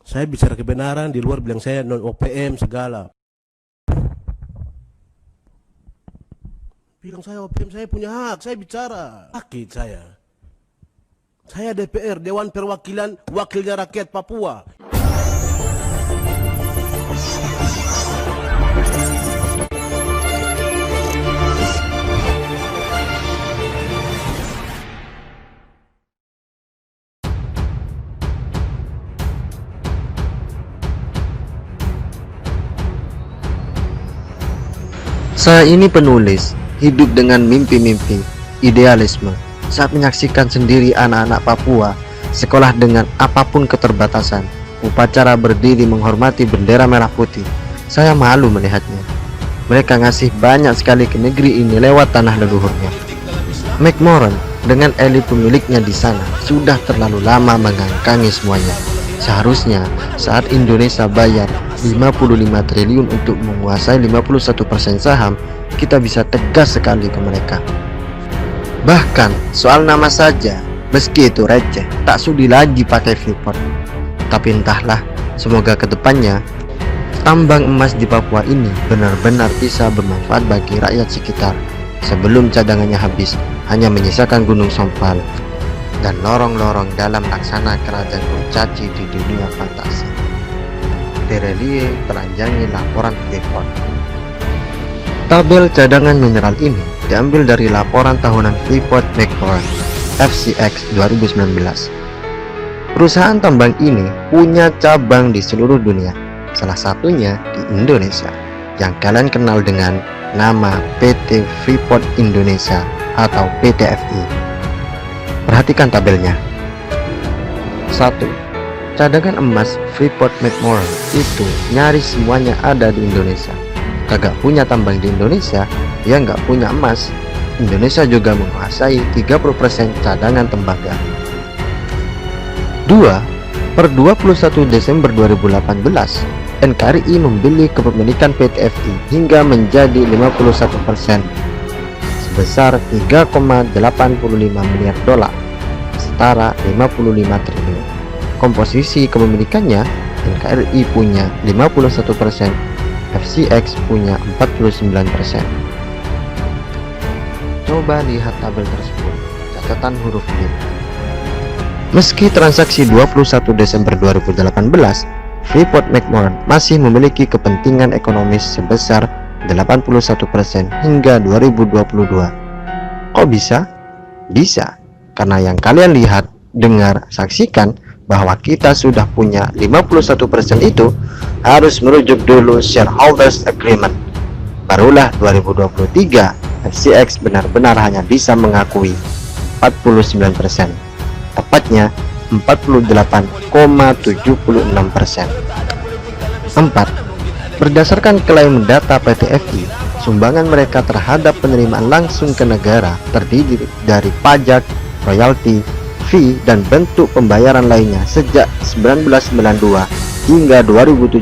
Saya bicara kebenaran, di luar bilang saya non OPM segala. Bilang saya OPM, saya punya hak, saya bicara. Sakit saya. Saya DPR, Dewan Perwakilan Wakilnya Rakyat Papua. Saya ini penulis, hidup dengan mimpi-mimpi, idealisme. Saat menyaksikan sendiri anak-anak Papua sekolah dengan apapun keterbatasan, upacara berdiri menghormati bendera merah putih, saya malu melihatnya. Mereka ngasih banyak sekali ke negeri ini lewat tanah leluhurnya. McMoran dengan elit pemiliknya di sana sudah terlalu lama mengangkangi semuanya. Seharusnya saat Indonesia bayar 55 triliun untuk menguasai 51% saham, kita bisa tegas sekali ke mereka. Bahkan soal nama saja, meski itu receh, tak sudi lagi pakai Freeport. Tapi entahlah, semoga kedepannya tambang emas di Papua ini benar-benar bisa bermanfaat bagi rakyat sekitar sebelum cadangannya habis, hanya menyisakan Gunung Sompal dan lorong-lorong dalam laksana kerajaan kurcaci di dunia fantasi. Terelie telanjangi laporan Freeport. Tabel cadangan mineral ini diambil dari laporan tahunan Freeport McMoran FCX 2019. Perusahaan tambang ini punya cabang di seluruh dunia, salah satunya di Indonesia, yang kalian kenal dengan nama PT Freeport Indonesia atau PTFI. Perhatikan tabelnya. 1. Cadangan emas Freeport McMoran itu nyaris semuanya ada di Indonesia. Kagak punya tambang di Indonesia, dia nggak punya emas. Indonesia juga menguasai 30% cadangan tembaga. 2. Per 21 Desember 2018, NKRI membeli kepemilikan PTFI hingga menjadi 51%. Sebesar 3,85 miliar dolar, setara 55 triliun. Komposisi kepemilikannya, NKRI punya 51%, FCX punya 49%. Coba lihat tabel tersebut, catatan huruf D. Meski transaksi 21 Desember 2018, Freeport McMoran masih memiliki kepentingan ekonomis sebesar 81% hingga 2022. Kok bisa? Bisa, karena yang kalian lihat, dengar, saksikan bahwa kita sudah punya 51% itu harus merujuk dulu shareholders agreement. Barulah 2023 FCX benar-benar hanya bisa mengakui 49%, tepatnya 48,76%. 4. Berdasarkan klaim data PTFI, sumbangan mereka terhadap penerimaan langsung ke negara terdiri dari pajak, royalti, fee, dan bentuk pembayaran lainnya sejak 1992 hingga 2017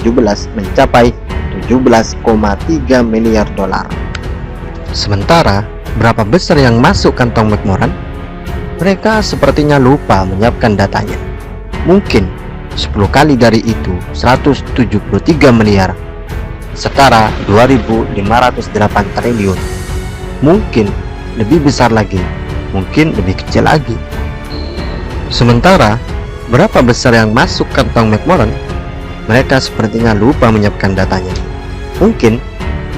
mencapai 17,3 miliar dolar. Sementara, berapa besar yang masuk kantong McMoran? Mereka sepertinya lupa menyiapkan datanya. Mungkin 10 kali dari itu 173 miliar, setara 2.508 triliun. Mungkin lebih besar lagi, mungkin lebih kecil lagi. Sementara, berapa besar yang masuk kantong McMoran? Mereka sepertinya lupa menyiapkan datanya. Mungkin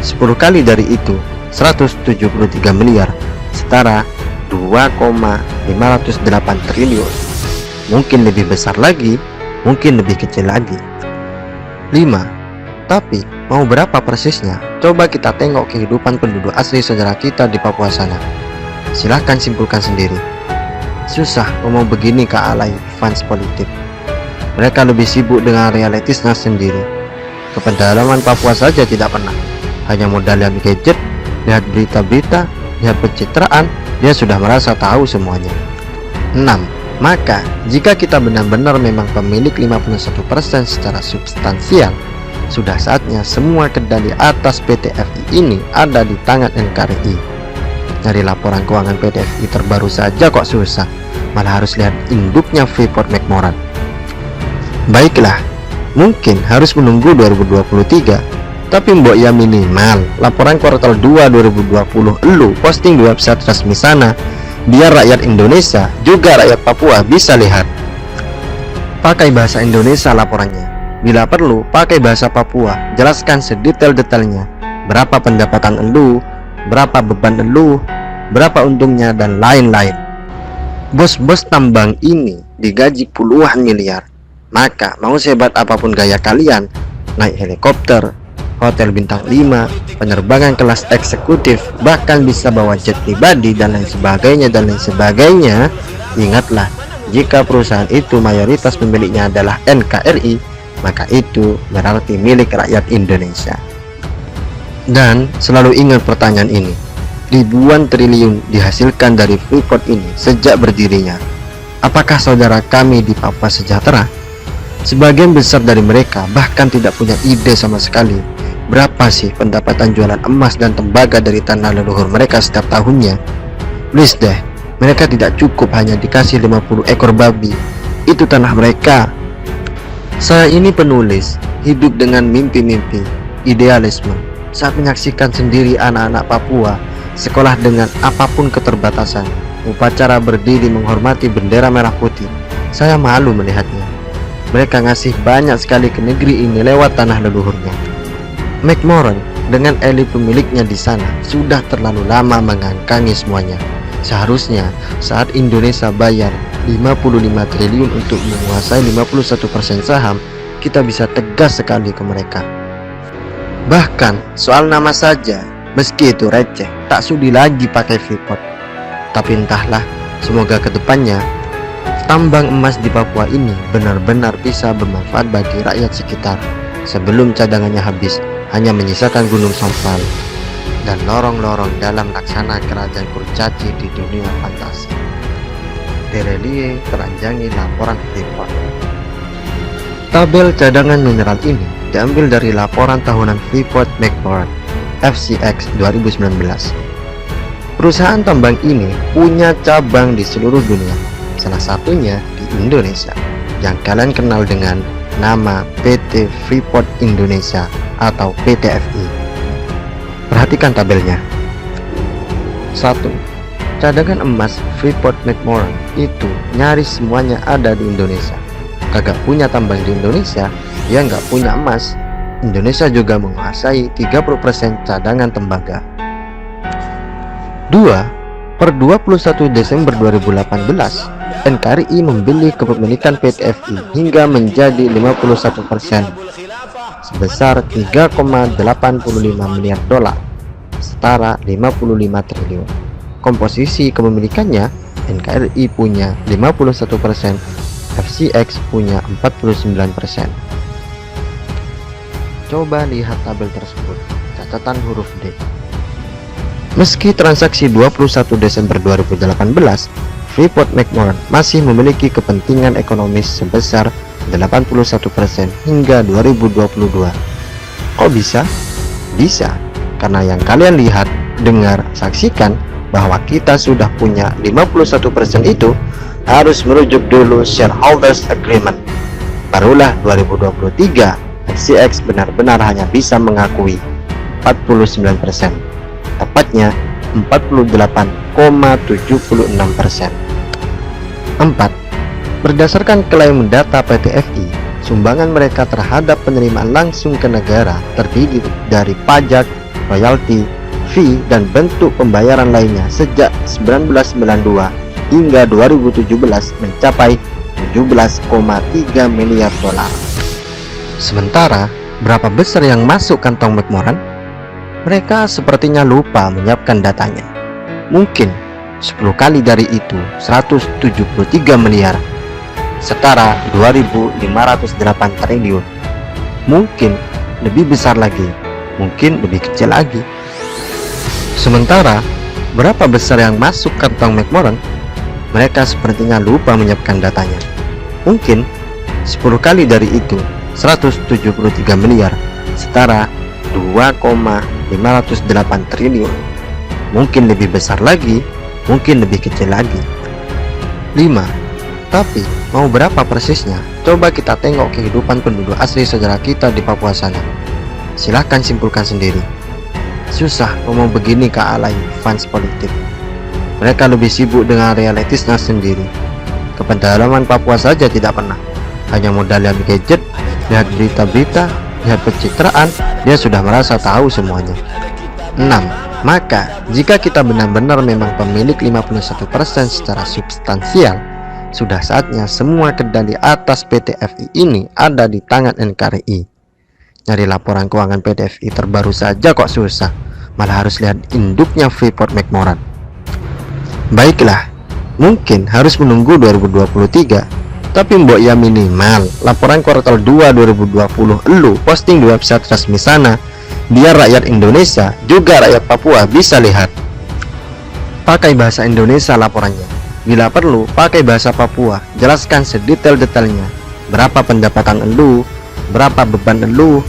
10 kali dari itu 173 miliar, setara 2,508 triliun. Mungkin lebih besar lagi, mungkin lebih kecil lagi. 5. Tapi mau berapa persisnya? Coba kita tengok kehidupan penduduk asli saudara kita di Papua sana. Silahkan simpulkan sendiri. Susah ngomong begini ke alay fans politik. Mereka lebih sibuk dengan realitasnya sendiri. Ke pedalaman Papua saja tidak pernah. Hanya modal lihat gadget, lihat berita-berita, lihat pencitraan, dia sudah merasa tahu semuanya. 6. Maka, jika kita benar-benar memang pemilik 51% secara substansial, sudah saatnya semua kendali atas PTFI ini ada di tangan NKRI. Dari laporan keuangan PTFI terbaru saja kok susah, malah harus lihat induknya Freeport McMoran. Baiklah, mungkin harus menunggu 2023. Tapi mbok ya minimal laporan kuartal 2 2020 lu posting di website resmi sana, biar rakyat Indonesia juga rakyat Papua bisa lihat. Pakai bahasa Indonesia laporannya, bila perlu pakai bahasa Papua, jelaskan sedetail-detailnya berapa pendapatan elu, berapa beban elu, berapa untungnya, dan lain-lain. Bos-bos tambang ini digaji puluhan miliar, maka mau sehebat apapun gaya kalian, naik helikopter, hotel bintang 5, penerbangan kelas eksekutif, bahkan bisa bawa jet pribadi dan lain sebagainya, ingatlah, jika perusahaan itu mayoritas pemiliknya adalah NKRI, maka itu berarti milik rakyat Indonesia. Dan selalu ingat pertanyaan ini, ribuan triliun dihasilkan dari Freeport ini sejak berdirinya. Apakah saudara kami di Papua sejahtera? Sebagian besar dari mereka bahkan tidak punya ide sama sekali berapa sih pendapatan jualan emas dan tembaga dari tanah leluhur mereka setiap tahunnya. Please deh, mereka tidak cukup hanya dikasih 50 ekor babi, itu tanah mereka. Saya ini penulis, hidup dengan mimpi-mimpi, idealisme, saat menyaksikan sendiri anak-anak Papua sekolah dengan apapun keterbatasan, upacara berdiri menghormati bendera merah putih. Saya malu melihatnya. Mereka ngasih banyak sekali ke negeri ini lewat tanah leluhurnya. McMoran dengan elit pemiliknya di sana sudah terlalu lama mengangkangi semuanya. Seharusnya saat Indonesia bayar 55 triliun untuk menguasai 51% saham, kita bisa tegas sekali ke mereka. Bahkan soal nama saja, meski itu receh, tak sudi lagi pakai Freeport. Tapi entahlah, semoga kedepannya tambang emas di Papua ini benar-benar bisa bermanfaat bagi rakyat sekitar sebelum cadangannya habis, hanya menyisakan gunung sampal dan lorong-lorong dalam laksana kerajaan kurcaci di dunia fantasi. Terelie teranjangi laporan Freeport. Tabel cadangan mineral ini diambil dari laporan tahunan Freeport-McMoRan FCX 2019. Perusahaan tambang ini punya cabang di seluruh dunia, salah satunya di Indonesia yang kalian kenal dengan nama PT Freeport Indonesia atau PTFI. Perhatikan tabelnya. 1. Cadangan emas Freeport-McMoRan itu nyaris semuanya ada di Indonesia. Kagak punya tambang di Indonesia, dia nggak punya emas. Indonesia juga menguasai 30% cadangan tembaga. 2. Per 21 Desember 2018, NKRI membeli kepemilikan PTFI hingga menjadi 51% sebesar 3,85 miliar dolar, setara 55 triliun. Komposisi kepemilikannya, NKRI punya 51%, FCX punya 49%. Coba lihat tabel tersebut, catatan huruf D. Meski transaksi 21 Desember 2018, Freeport-McMoRan masih memiliki kepentingan ekonomis sebesar 81% hingga 2022. Kok bisa? Bisa, karena yang kalian lihat, dengar, saksikan bahwa kita sudah punya 51% itu harus merujuk dulu shareholders agreement. Barulah 2023 FCX benar-benar hanya bisa mengakui 49%, tepatnya 48,76%. 4. Berdasarkan klaim data PTFI, sumbangan mereka terhadap penerimaan langsung ke negara terdiri dari pajak, royalti, fee, dan bentuk pembayaran lainnya sejak 1992 hingga 2017 mencapai 17,3 miliar dolar. Sementara, berapa besar yang masuk kantong McMoRan? Mereka sepertinya lupa menyiapkan datanya. Mungkin 10 kali dari itu 173 miliar, setara 2.508 triliun. Mungkin lebih besar lagi, mungkin lebih kecil lagi. Sementara, berapa besar yang masuk kantong McMoRan? Mereka sepertinya lupa menyiapkan datanya. Mungkin 10 kali dari itu 173 miliar, setara 2,508 triliun. Mungkin lebih besar lagi, mungkin lebih kecil lagi. 5. Tapi mau berapa persisnya? Coba kita tengok kehidupan penduduk asli saudara kita di Papua sana. Silahkan simpulkan sendiri. Susah ngomong begini ke alay fans politik. Mereka lebih sibuk dengan realitasnya sendiri. Ke pedalaman Papua saja tidak pernah. Hanya modal lihat gadget, lihat berita-berita, lihat pencitraan, dia sudah merasa tahu semuanya. 6. Maka jika kita benar-benar memang pemilik 51% secara substansial, sudah saatnya semua kendali atas PT FI ini ada di tangan NKRI. Nyari laporan keuangan PT FI terbaru saja kok susah, malah harus lihat induknya Freeport-McMoRan. Baiklah, mungkin harus menunggu 2023, tapi mbok ya minimal laporan kuartal 2 2020 elu posting di website resmi sana, biar rakyat Indonesia juga rakyat Papua bisa lihat. Pakai bahasa Indonesia laporannya, bila perlu pakai bahasa Papua, jelaskan sedetail-detailnya berapa pendapatan elu, berapa beban elu,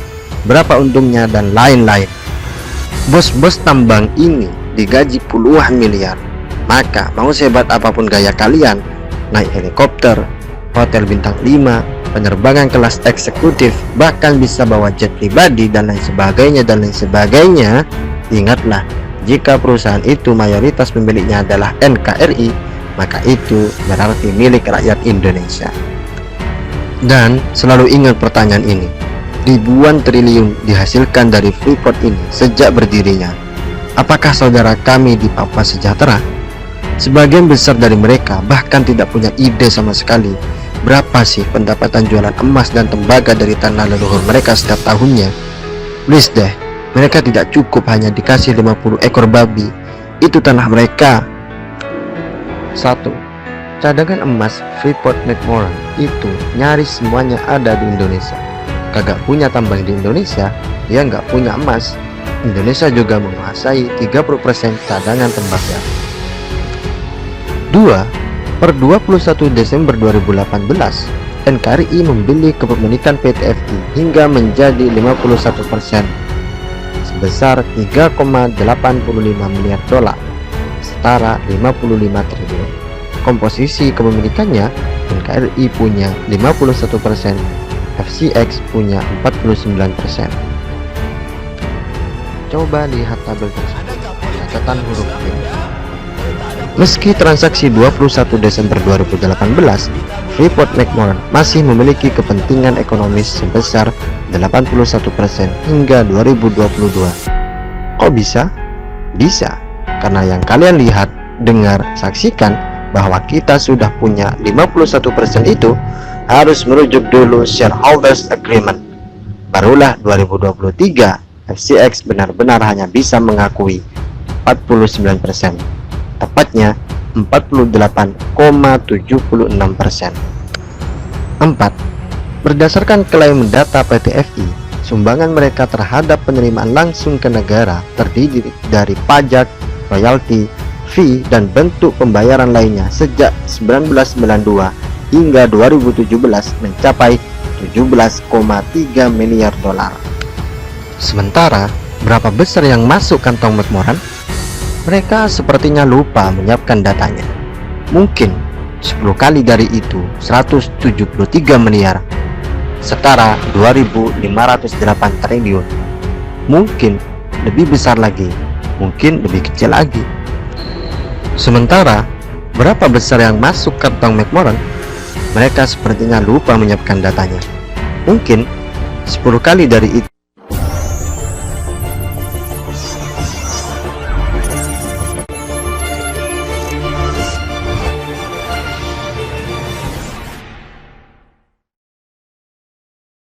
berapa untungnya, dan lain-lain. Bos-bos tambang ini digaji puluhan miliar, maka mau sehebat apapun gaya kalian, naik helikopter, hotel bintang 5, penerbangan kelas eksekutif, bahkan bisa bawa jet pribadi dan lain sebagainya, ingatlah, jika perusahaan itu mayoritas pemiliknya adalah NKRI, maka itu berarti milik rakyat Indonesia. Dan selalu ingat pertanyaan ini, ribuan triliun dihasilkan dari Freeport ini sejak berdirinya. Apakah saudara kami di Papua sejahtera? Sebagian besar dari mereka bahkan tidak punya ide sama sekali berapa sih pendapatan jualan emas dan tembaga dari tanah leluhur mereka setiap tahunnya. Please deh, mereka tidak cukup hanya dikasih 50 ekor babi, itu tanah mereka. 1. Cadangan emas Freeport-McMoRan itu nyaris semuanya ada di Indonesia. Kagak punya tambang di Indonesia, dia nggak punya emas. Indonesia juga menguasai 30% cadangan tembaga. 2. Per 21 Desember 2018, NKRI membeli kepemilikan PT FI hingga menjadi 51% sebesar 3,85 miliar dolar, setara 55 triliun. Komposisi kepemilikannya, NKRI punya 51%, FCX punya 49%. Coba lihat tabel tersebut, catatan huruf B. Meski transaksi 21 Desember 2018, Freeport-McMoRan masih memiliki kepentingan ekonomis sebesar 81% hingga 2022. Kok bisa? Bisa, karena yang kalian lihat, dengar, saksikan bahwa kita sudah punya 51% itu harus merujuk dulu shareholders agreement. Barulah 2023 FCX benar-benar hanya bisa mengakui 49%, tepatnya 48,76%. 4. Berdasarkan klaim data PT FI, sumbangan mereka terhadap penerimaan langsung ke negara terdiri dari pajak, royalti, fee, dan bentuk pembayaran lainnya sejak 1992 hingga 2017 mencapai 17,3 miliar dolar. Sementara, berapa besar yang masuk kantong McMoRan? Mereka sepertinya lupa menyiapkan datanya. Mungkin 10 kali dari itu 173 miliar, setara 2.508 triliun. Mungkin lebih besar lagi, mungkin lebih kecil lagi. Sementara, berapa besar yang masuk kantong McMoRan? Mereka sepertinya lupa menyiapkan datanya. Mungkin 10 kali dari itu